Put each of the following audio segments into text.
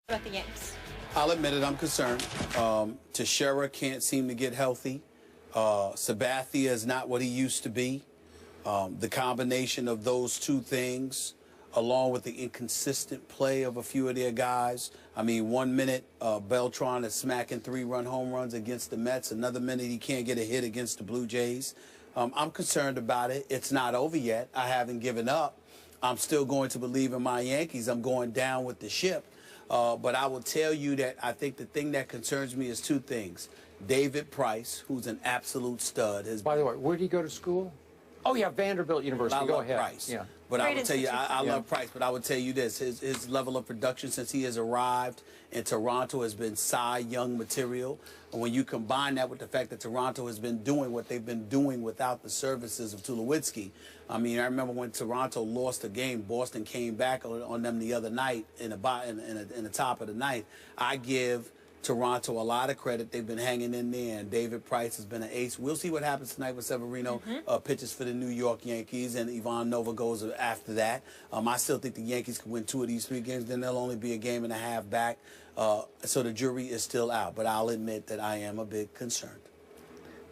About the Yanks? I'll admit it, I'm concerned. Teixeira can't seem to get healthy. Sabathia is not what he used to be. The combination of those two things, along with the inconsistent play of a few of their guys. I mean, 1 minute, Beltran is smacking 3-run home runs against the Mets. Another minute, he can't get a hit against the Blue Jays. I'm concerned about it. It's not over yet. I haven't given up. I'm still going to believe in my Yankees. I'm going down with the ship. But I will tell you that I think the thing that concerns me is two things. David Price, who's an absolute stud. By the way, where did he go to school? Oh, yeah, Vanderbilt University. Go ahead. Price. Yeah. But I would tell you, I love Price, but I would tell you this. His level of production since he has arrived in Toronto has been Cy Young material. And when you combine that with the fact that Toronto has been doing what they've been doing without the services of Tulowitzki. I mean, I remember when Toronto lost a game, Boston came back on them the other night in the top of the ninth. I give Toronto a lot of credit. They've been hanging in there, and David Price has been an ace. We'll see what happens tonight with Severino pitches for the New York Yankees, and Ivan Nova goes after that. I still think the Yankees can win 2 of these 3 games. Then they'll only be a game and a half back, so the jury is still out. But I'll admit that I am a bit concerned.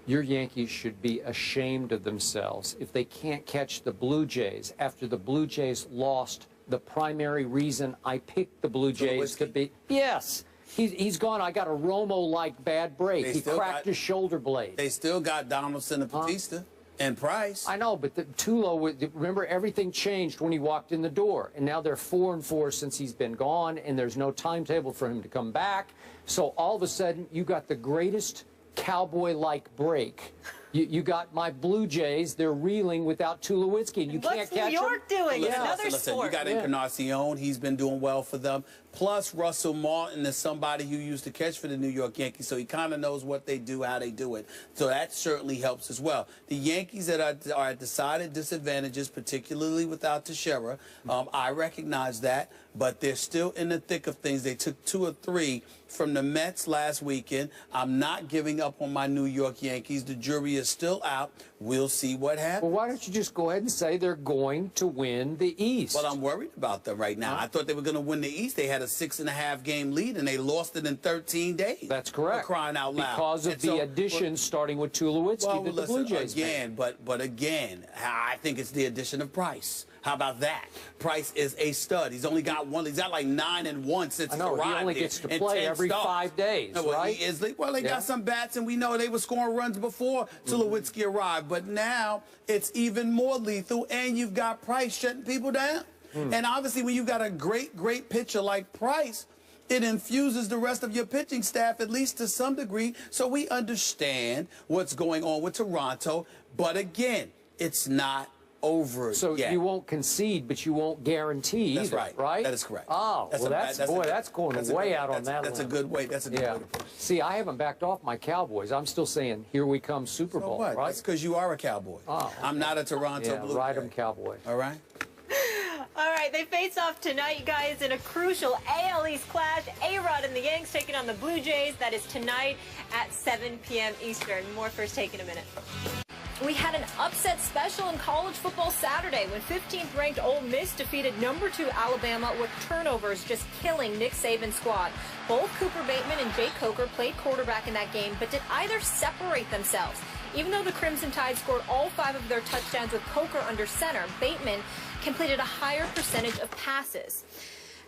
Your Yankees should be ashamed of themselves if they can't catch the Blue Jays after the Blue Jays lost the primary reason I picked the Blue Jays to beat. Yes. He's gone. I got a Romo-like bad break. He cracked his shoulder blade. They still got Donaldson and Batista and Price. I know, but Tulo, remember, everything changed when he walked in the door. And now they're 4-4 since he's been gone, and there's no timetable for him to come back. So all of a sudden, you got the greatest cowboy-like break. You got my Blue Jays. They're reeling without Tulowitzki. You can't catch them. What's New York doing? Another sport. You got Encarnacion. He's been doing well for them. Plus, Russell Martin is somebody who used to catch for the New York Yankees, so he kind of knows what they do, how they do it. So that certainly helps as well. The Yankees that are at decided disadvantages, particularly without Teixeira, I recognize that, but they're still in the thick of things. They took 2 or 3 from the Mets last weekend. I'm not giving up on my New York Yankees. The jury is still out. We'll see what happens. Well, why don't you just go ahead and say they're going to win the East? Well, I'm worried about them right now. I thought they were going to win the East. They had a 6.5 game lead, and they lost it in 13 days. That's correct. For crying out loud. Because of the addition starting with Tulowitzki that the Blue Jays made. But again, I think it's the addition of Price. How about that? Price is a stud. He's only got one. He's got like 9-1 since he arrived. He only gets to play every 5 days, right? He is, well, they got some bats, and we know they were scoring runs before Tulowitzki arrived. But now it's even more lethal, and you've got Price shutting people down. And obviously, when you've got a great pitcher like Price, it infuses the rest of your pitching staff, at least to some degree, so we understand what's going on with Toronto. But again, it's not over so yet. You won't concede, but you won't guarantee either, right. Right? That is correct. Oh, that's going way out on that. That's a good way. That's a good way to put it. See, I haven't backed off my Cowboys. I'm still saying, here we come, Super Bowl. What? Right? That's because you are a Cowboy. Oh, okay. I'm not a Toronto Blue Jay. Ride 'em Cowboy. All right. All right, they face off tonight, you guys, in a crucial AL East clash. A-Rod and the Yanks taking on the Blue Jays. That is tonight at 7 p.m. Eastern. More First Take in a minute. We had an upset special in college football Saturday when 15th-ranked Ole Miss defeated #2 Alabama with turnovers just killing Nick Saban's squad. Both Cooper Bateman and Jay Coker played quarterback in that game, but did either separate themselves. Even though the Crimson Tide scored all 5 of their touchdowns with Coker under center, Bateman completed a higher percentage of passes.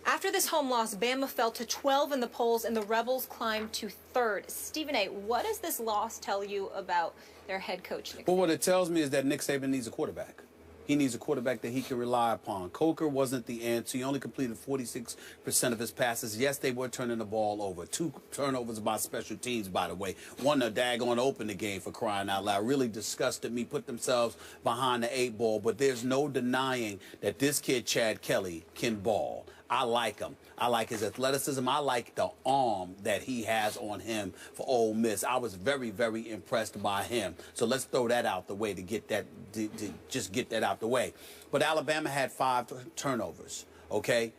After this home loss, Bama fell to 12 in the polls, and the Rebels climbed to 3rd. Stephen A., what does this loss tell you about their head coach, Nick Saban? Well, what it tells me is that Nick Saban needs a quarterback. He needs a quarterback that he can rely upon. Coker wasn't the answer. He only completed 46% of his passes. Yes, they were turning the ball over. 2 turnovers by special teams, by the way. One, a daggone open the game, for crying out loud. Really disgusted me, put themselves behind the 8 ball. But there's no denying that this kid, Chad Kelly, can ball. I like him. I like his athleticism. I like the arm that he has on him for Ole Miss. I was very, very impressed by him. So let's throw that out the way to get that, to just get that out the way. But Alabama had 5 turnovers, okay?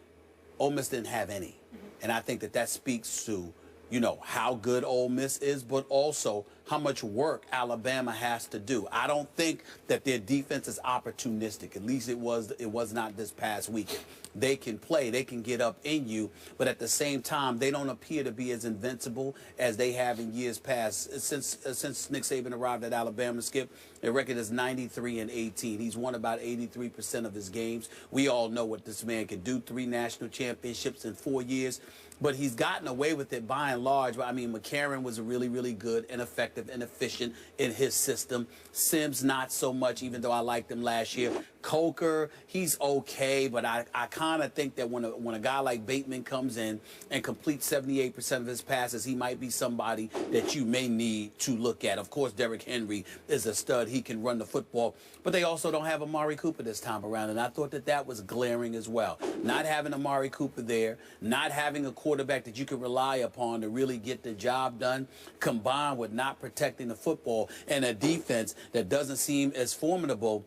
Ole Miss didn't have any. And I think that speaks to, you know, how good Ole Miss is, but also how much work Alabama has to do. I don't think that their defense is opportunistic. At least it was not this past weekend. They can play, they can get up in you, but at the same time, they don't appear to be as invincible as they have in years past. Since Nick Saban arrived at Alabama, Skip, their record is 93-18. He's won about 83% of his games. We all know what this man can do. 3 national championships in 4 years. But he's gotten away with it by and large. I mean, McCarron was really, really good and effective and efficient in his system. Sims, not so much, even though I liked him last year. Coker, he's okay, but I kind of think that when a guy like Bateman comes in and completes 78% of his passes, he might be somebody that you may need to look at. Of course, Derrick Henry is a stud. He can run the football. But they also don't have Amari Cooper this time around, and I thought that was glaring as well. Not having Amari Cooper there, not having a quarterback that you can rely upon to really get the job done, combined with not protecting the football and a defense that doesn't seem as formidable.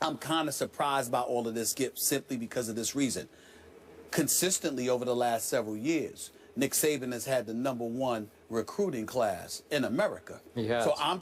I'm kind of surprised by all of this, Skip, simply because of this reason. Consistently over the last several years, Nick Saban has had the #1 recruiting class in America. So I'm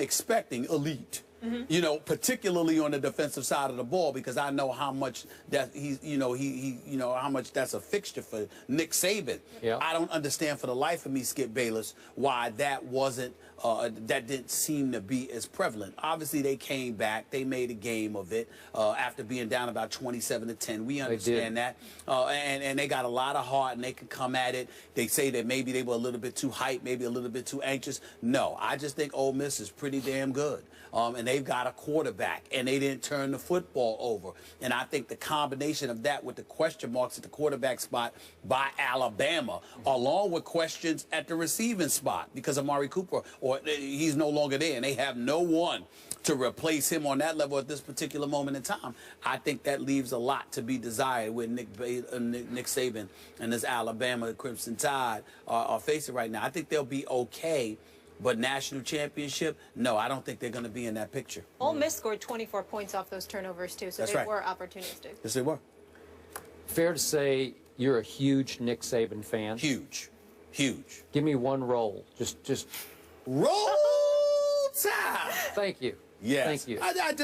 expecting elite. You know, particularly on the defensive side of the ball, because I know how much that how much that's a fixture for Nick Saban. I don't understand for the life of me, Skip Bayless, why that wasn't that didn't seem to be as prevalent. Obviously, they came back, they made a game of it after being down about 27-10. We understand that, and they got a lot of heart, and they can come at it. They say that maybe they were a little bit too hyped, maybe a little bit too anxious. No, I just think Ole Miss is pretty damn good. And they've got a quarterback, and they didn't turn the football over. And I think the combination of that with the question marks at the quarterback spot by Alabama, along with questions at the receiving spot, because Amari Cooper, or he's no longer there, and they have no one to replace him on that level at this particular moment in time. I think that leaves a lot to be desired with Nick Saban and this Alabama Crimson Tide are facing right now. I think they'll be okay. But national championship, no, I don't think they're going to be in that picture. Ole Miss scored 24 points off those turnovers, too, so they were opportunistic. Yes, they were. Fair to say you're a huge Nick Saban fan? Huge. Huge. Give me one roll. Just roll time. Thank you. Yes. Thank you.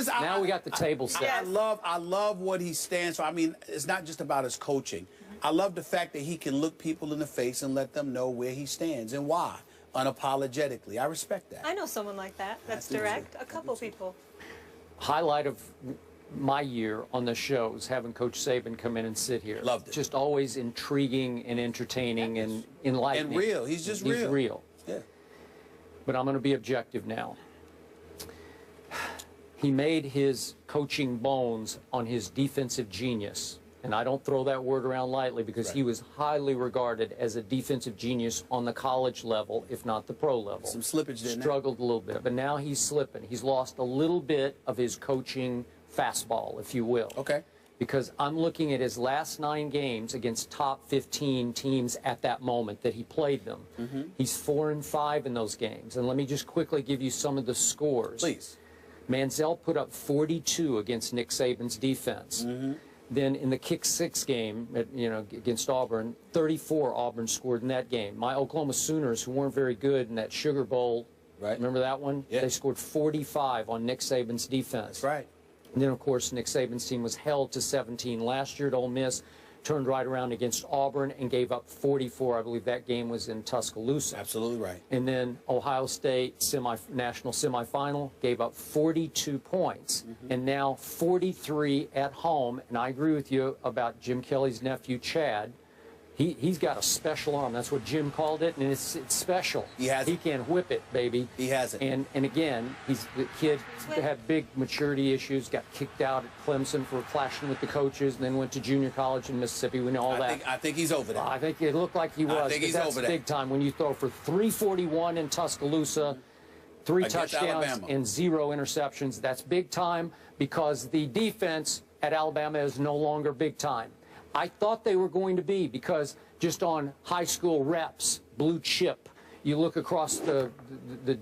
Now we got the table set. I love what he stands for. I mean, it's not just about his coaching. I love the fact that he can look people in the face and let them know where he stands and why. Unapologetically. I respect that. I know someone like that. That's direct. A couple people. Highlight of my year on the show is having Coach Saban come in and sit here. Loved it. Just always intriguing and entertaining and enlightening. And real. He's just real. He's real. Yeah. But I'm going to be objective now. He made his coaching bones on his defensive genius. And I don't throw that word around lightly, because he was highly regarded as a defensive genius on the college level, if not the pro level. Some slippage there. Struggled a little bit, but now he's slipping. He's lost a little bit of his coaching fastball, if you will. Okay. Because I'm looking at his last 9 games against top 15 teams at that moment that he played them. He's 4-5 in those games. And let me just quickly give you some of the scores. Please. Manziel put up 42 against Nick Saban's defense. Then in the kick 6 game, against Auburn, 34 Auburn scored in that game. My Oklahoma Sooners, who weren't very good in that Sugar Bowl, remember that one? Yeah. They scored 45 on Nick Saban's defense. That's right. And then, of course, Nick Saban's team was held to 17 last year at Ole Miss, turned right around against Auburn and gave up 44. I believe that game was in Tuscaloosa. Absolutely right. And then Ohio State national semifinal gave up 42 points, and now 43 at home. And I agree with you about Jim Kelly's nephew, Chad. He's got a special arm. That's what Jim called it, and it's special. He has it. He can whip it, baby. He has it. And again, the kid had big maturity issues, got kicked out at Clemson for clashing with the coaches, and then went to junior college in Mississippi. We know all that. I think he's over that. I think it looked like he was. I think he's over that. Big time when you throw for 341 in Tuscaloosa, 3 touchdowns and 0 interceptions. That's big time, because the defense at Alabama is no longer big time. I thought they were going to be, because just on high school reps, blue chip, you look across the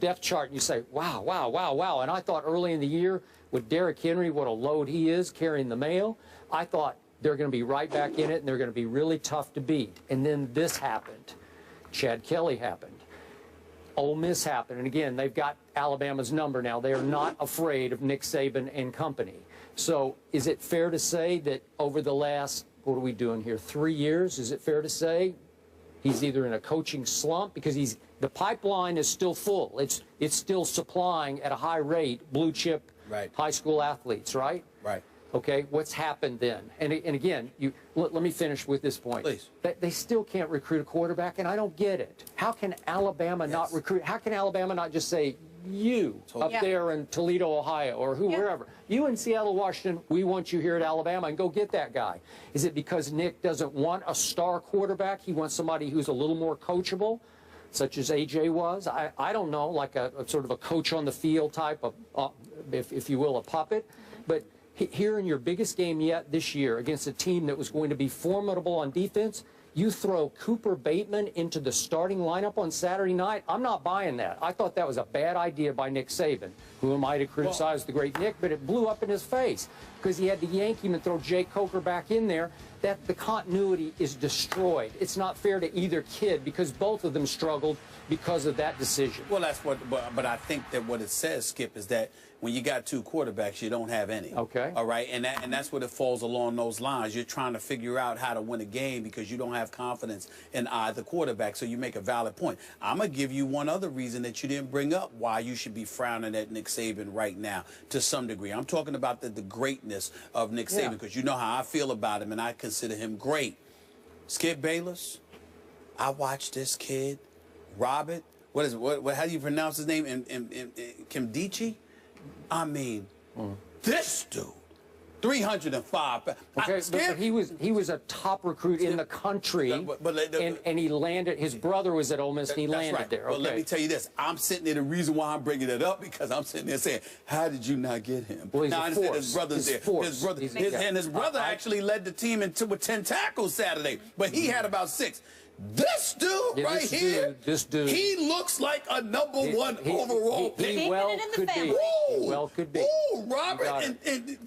depth chart and you say, wow, wow, wow, wow. And I thought early in the year, with Derrick Henry, what a load he is carrying the mail, I thought they're going to be right back in it, and they're going to be really tough to beat. And then this happened. Chad Kelly happened. Ole Miss happened, and again, they've got Alabama's number now. They are not afraid of Nick Saban and company. So is it fair to say that over the last, what are we doing here, 3 years, is it fair to say he's either in a coaching slump because the pipeline is still full. It's still supplying at a high rate blue chip high school athletes, right? Right. Okay, what's happened then? And again, let me finish with this point. Please. They still can't recruit a quarterback, and I don't get it. How can Alabama not recruit? How can Alabama not just say, you up there in Toledo, Ohio, or wherever, you in Seattle, Washington, we want you here at Alabama, and go get that guy? Is it because Nick doesn't want a star quarterback? He wants somebody who's a little more coachable, such as AJ was? I don't know, like a sort of a coach on the field type of, if you will, a puppet. But here in your biggest game yet this year against a team that was going to be formidable on defense, you throw Cooper Bateman into the starting lineup on Saturday night? I'm not buying that. I thought that was a bad idea by Nick Saban. Who am I to criticize the great Nick? But it blew up in his face because he had to yank him and throw Jake Coker back in there. That the continuity is destroyed. It's not fair to either kid because both of them struggled because of that decision. Well, that's what, but I think that what it says, Skip, is that when you got two quarterbacks, you don't have any. Okay. All right, and that's what it falls along those lines. You're trying to figure out how to win a game because you don't have confidence in either quarterback. So you make a valid point. I'm gonna give you one other reason that you didn't bring up why you should be frowning at Nick Saban right now to some degree. I'm talking about the greatness of Nick Saban because you know how I feel about him, and I consider him great. Skip Bayless, I watched this kid, Robert. What is it? What? How do you pronounce his name? Kimdichi. I mean, this dude, 305 pounds. Okay, but he was a top recruit in the country, and he landed. His brother was at Ole Miss, and he landed there. Okay. But let me tell you this: I'm sitting there. The reason why I'm bringing it up because I'm sitting there saying, "How did you not get him?" Well, now I understand his brother's there. His brother actually led the team with 10 tackles Saturday, but he had about 6. This dude right here, this dude, he looks like a #1 overall pick. He well could be. He well could be. Ooh, Robert and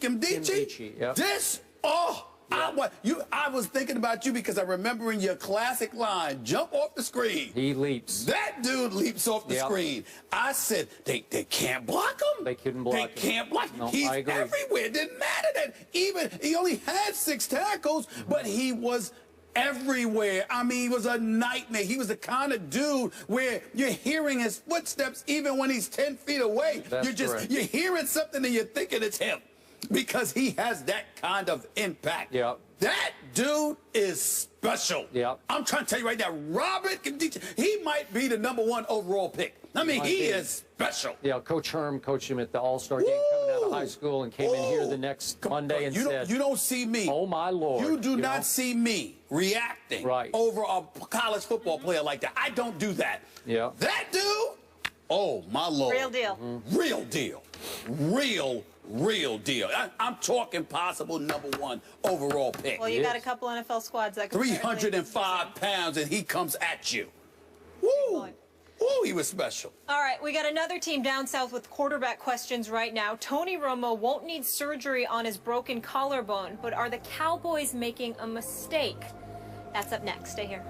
Kimdichi. Yep. This, I was thinking about you because I remember in your classic line, jump off the screen. He leaps. That dude leaps off the screen. I said, they can't block him. They couldn't block him. They can't block him. No, He's I agree. everywhere. It didn't matter that he only had 6 tackles, but he was everywhere. I mean, he was a nightmare. He was the kind of dude where you're hearing his footsteps even when he's 10 feet away. You're hearing something and you're thinking it's him because he has that kind of impact. Yep. That dude is special. Yep. I'm trying to tell you right now, Robert Kimdichi, he might be the #1 overall pick. I mean, he is special. Yeah, Coach Herm coached him at the All-Star game coming out of high school and came in here the next Monday and said, you don't see me. Oh, my Lord. You do not see me reacting over a college football player like that. I don't do that. Yeah. That dude, oh, my Lord. Real deal. Real deal. Real deal. I'm talking possible #1 overall pick. Well, you got a couple NFL squads that could 305 pounds, and he comes at you. Woo! Ooh, he was special. All right, we got another team down south with quarterback questions right now. Tony Romo won't need surgery on his broken collarbone, but are the Cowboys making a mistake? That's up next. Stay here.